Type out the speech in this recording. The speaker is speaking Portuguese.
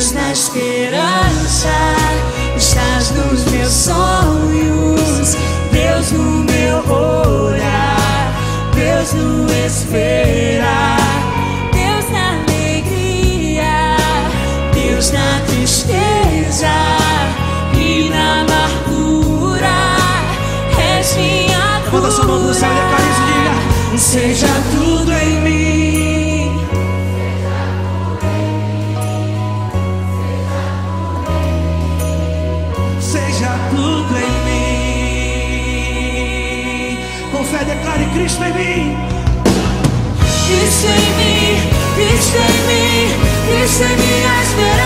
Deus na esperança, estás nos meus sonhos, Deus no meu orar, Deus no esperar, Deus na alegria, Deus na tristeza e na amargura. És minha cura. Levanta sua mão pro céu e acaricia e diga: seja tudo em mim. Seja tudo em mim. Com fé declare: Cristo em mim. Cristo em mim, Cristo em mim, Cristo em minha esperança.